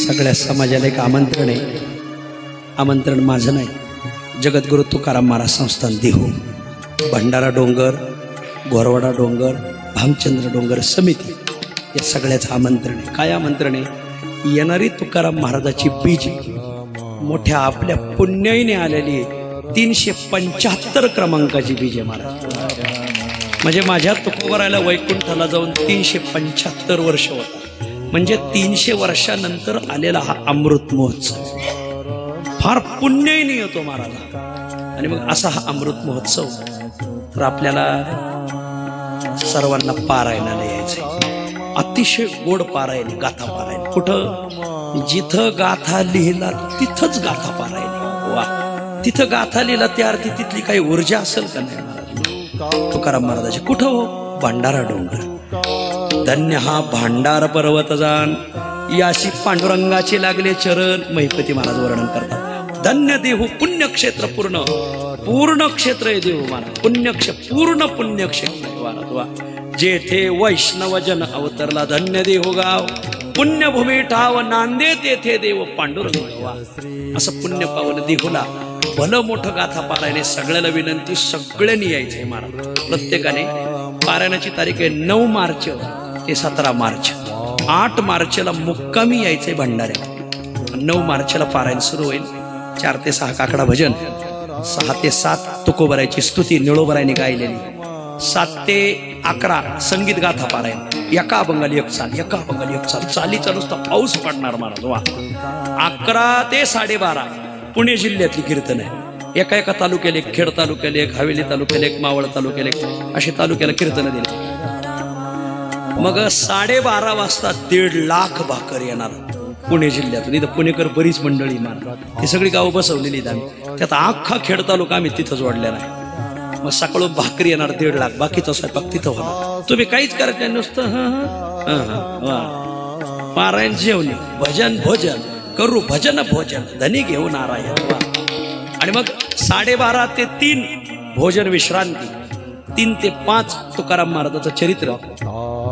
सगळ्या समाजाला एक आमंत्रण आहे. आमंत्रण माझं नाही, जगद्गुरु तुकाराम महाराज संस्थान देहू, भंडारा डोंगर, गोरवाडा डोंगर, भामचंद्र डोंगर समिती या सगळ्याचं आमंत्रण आहे. काय आमंत्रण आहे? येणारी तुकाराम महाराजाची बीज मोठ्या आपल्या पुण्याईने आलेली 375 क्रमांकाची बीज आहे महाराज. म्हणजे माझ्या तुकोबरायला वैकुंठाला जाऊन 375 वर्ष होता. म्हणजे 300 वर्षानंतर आलेला हा अमृत महोत्सव फार पुण्याईने येतो महाराज. आणि मग असा हा अमृत महोत्सव तर आपल्याला सर्वांना पारायणाला यायचं. अतिशय गोड पारायणे, गाथा पारायणे. कुठं? जिथं गाथा लिहिला तिथंच गाथा पारायणे. वा, तिथं गाथा लिहिला त्या अर्थी तिथली काही ऊर्जा असेल का नाही महाराज? तुकाराम महाराजाची कुठं हो? भंडारा डोंगर. धन्य हा भांडार पर्वत जाण, याशी पांडुरंगाचे लागले चरण. महिपती महाराज वर्णन करतात. धन्य देहू पुण्यक्षेत्र, पूर्ण पूर्ण क्षेत्र आहे देहू महाराज. पुण्यक्षेत्र, पूर्ण पुण्यक्षेत्र आहे महाराज. वा, जेथे वैष्णव जन अवतरला, धन्य देहू गाव. पुण्यभूमी ठाव नांदे, तेथे देव पांडुरंग. वा, असं पुण्य पावन देहूला भलं मोठं गाथा पारायणे. सगळ्याला विनंती, सगळ्यांनी यायचंय महाराज. प्रत्येकाने पारायणाची तारीख आहे 9 मार्च ते 17 मार्च. 8 मार्चला मुक्कामी यायचंय भंडाऱ्यात. 9 मार्चला पारायण सुरू होईल. 4 ते 6 काकडा भजन, 6 ते 7 तुकोबरायची स्तुती निळोबरायने गायलेली, 7 ते 11 संगीत गाथा पारायण. एका अभंगाला एक चाल, एका अभंगाला एक चाल. चालीचा नुसता पाऊस पडणार महाराज. वा, 11 ते 12:30 पुणे जिल्ह्यातली कीर्तन आहे. एका एका तालुक्याला एक, खेड तालुक्याला एक, हवेली तालुक्याला एक, मावळ तालुक्याला एक, अशी तालुक्याला कीर्तन दिली. मग 12:30 वाजता 1.5 लाख भाकर येणार पुणे जिल्ह्यातून. इथं पुणेकर बरीच मंडळी महाराज, ती सगळी गावं बसवलेली आहेत आम्ही. त्यात अख्खा खेड तालुका आम्ही तिथं जोडलेला आहे. मग सकाळून भाकरी येणार 1.5 लाख. बाकीचा स्वयंपाक तिथं होणार. तुम्ही काहीच करत नाही, नुसतं पारायण, जेवणे, भजन भोजन करू, भजन भोजन धनी घेऊन नारायण. आणि मग 12:30 ते 3 भोजन विश्रांती. 3 ते 5 तुकाराम महाराजाचं चरित्र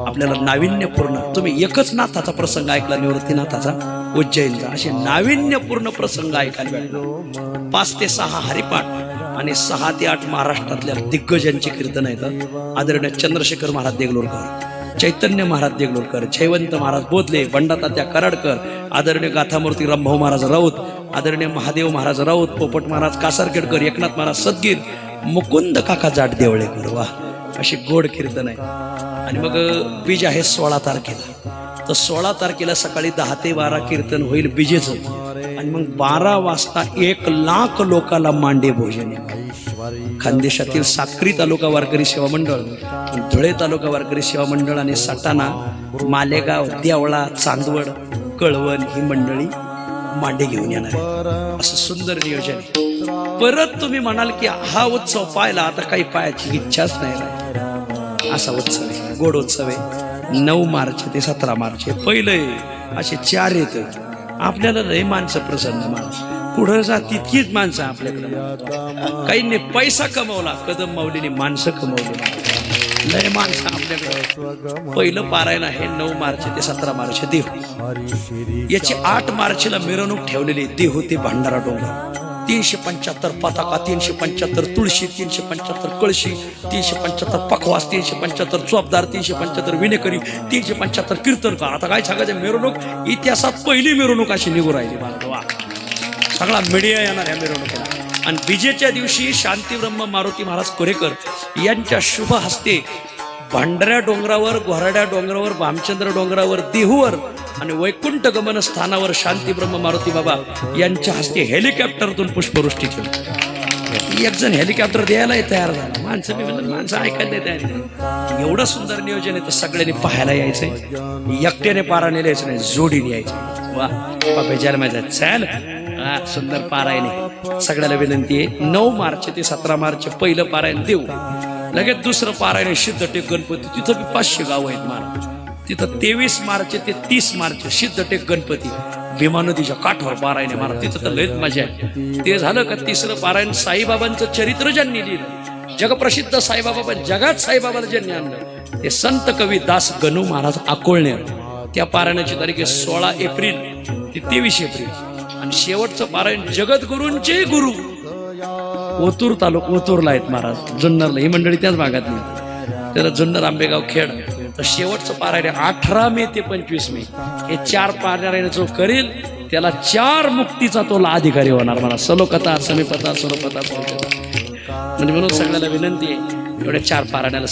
आपल्याला नाविन्यपूर्ण. तुम्ही एकच नाथाचा प्रसंग ऐकला, निवृत्तीनाथाचा उज्जैनचा, असे नाविन्यपूर्ण प्रसंग ऐकायला. 5 ते 6 हरिपाठ आणि 6 ते 8 महाराष्ट्रातल्या दिग्गजांची कीर्तन आहेत. आदरणीय चंद्रशेखर महाराज देगलूरकर, चैतन्य महाराज देगलूरकर, जयवंत महाराज बोधले, बंडातात्या कराडकर, आदरणीय गाथामूर्ती रामभाऊ महाराज राऊत, आदरणीय महादेव महाराज राऊत, पोपट महाराज कासारखेडकर, एकनाथ महाराज सदगीर, मुकुंद काका जाट देवळेकर. वा, अशी गोड कीर्तन आहे. आणि मग बीज आहे 16 तारखेला. तर 16 तारखेला सकाळी 10 ते 12 कीर्तन होईल बीजेचं. आणि मग 12 वाजता 1 लाख लोकाला मांडे भोजन आहे. खानदेशातील साक्री तालुका वारकरी सेवा मंडळ, धुळे तालुका वारकरी सेवा मंडळ आणि सटाणा, मालेगाव, देवळा, चांदवड, कळवण ही मंडळी मांडे घेऊन येणार आहे. असं सुंदर नियोजन आहे. परत तुम्ही म्हणाल की हा उत्सव पाहायला आता काही पाहायची इच्छाच नाही. असा उत्सव आहे, गोड उत्सव आहे. 9 मार्च ते 17 मार्च पहिले असे 4 येत. आपल्याला लय माणसं प्रसन्न, माणूस पुढं जा तितकीच माणसं आपल्याकडे. काहींनी पैसा कमवला, कदम माऊलीने माणसं कमवली. लय माणसं आपल्याकडे. पहिलं पारायण आहे 9 मार्च ते 17 मार्च देहू. याची 8 मार्चला मिरवणूक ठेवलेली देहू ते भंडारा डोंगर. 375 पताका, 375 तुळशी, 375 कळशी, 375 पखवास, 375 चोपदार, 375 विनेकरी, 375 कीर्तनकार. आता काय सांगायचं, मिरवणूक इतिहासात पहिली मिरवणूक अशी निघू राहिली. वा, सगळा मीडिया येणार या मिरवणुकीला. आणि बीजेच्या दिवशी शांतीब्रह्म मारुती महाराज कोरेकर यांच्या शुभ हस्ते भांडऱ्या डोंगरावर, घोराड्या डोंगरावर, भामचंद्र डोंगरावर, देहूवर आणि वैकुंठ गमन स्थानावर शांतीब्रह्म मारुती बाबा यांच्या हस्ते हेलिकॉप्टरतून पुष्पवृष्टी केली. एक जण हेलिकॉप्टर द्यायला तयार झाला. माणसं ऐकायला तयार. एवढं सुंदर नियोजन आहे तर सगळ्यांनी पाहायला यायचंय. एकट्याने पारायण यायचं नाही, जोडीने यायचं. वा, बाबा जायला माझा चाल. सुंदर पारायण. सगळ्याला विनंती आहे, 9 मार्च ते 17 मार्च पहिलं पारायण देऊ. लगेच दुसरं पारायण सिद्धटेक गणपती. तिथं बी 500 गाव आहेत महाराज. तिथं 23 मार्च ते 30 मार्च सिद्धटेक गणपती भीमा नदीच्या काठावर पारायण महाराज. तिथं तर लयच मजा आहे. ते झालं का तिसरं पारायण साईबाबांचं चरित्र ज्यांनी लिहिलं, जगप्रसिद्ध साईबाबा, पण जगात साईबाबाला ज्यांनी आणलं ते संत कवी दास गणू महाराज अकोळणे. त्या पारायणाची तारीख आहे 16 एप्रिल ते विषय प्रिय. आणि शेवटचं पारायण जगद्गुरूंचे गुरु ओतूर तालुका ओतूरला आहेत महाराज, जुन्नरला. ही मंडळी त्याच भागात नाही. त्याला जुन्नर आंबेगाव खेड. तर शेवटचं पारायण 18 मे ते 25 मे हे 4 पारायण जो करेल त्याला 4 मुक्तीचा तो अधिकारी होणार. मला सलोकथा, समीपथा, स्वरूपथा, म्हणजे म्हणून सगळ्याला विनंती आहे एवढ्या 4 पारायणाला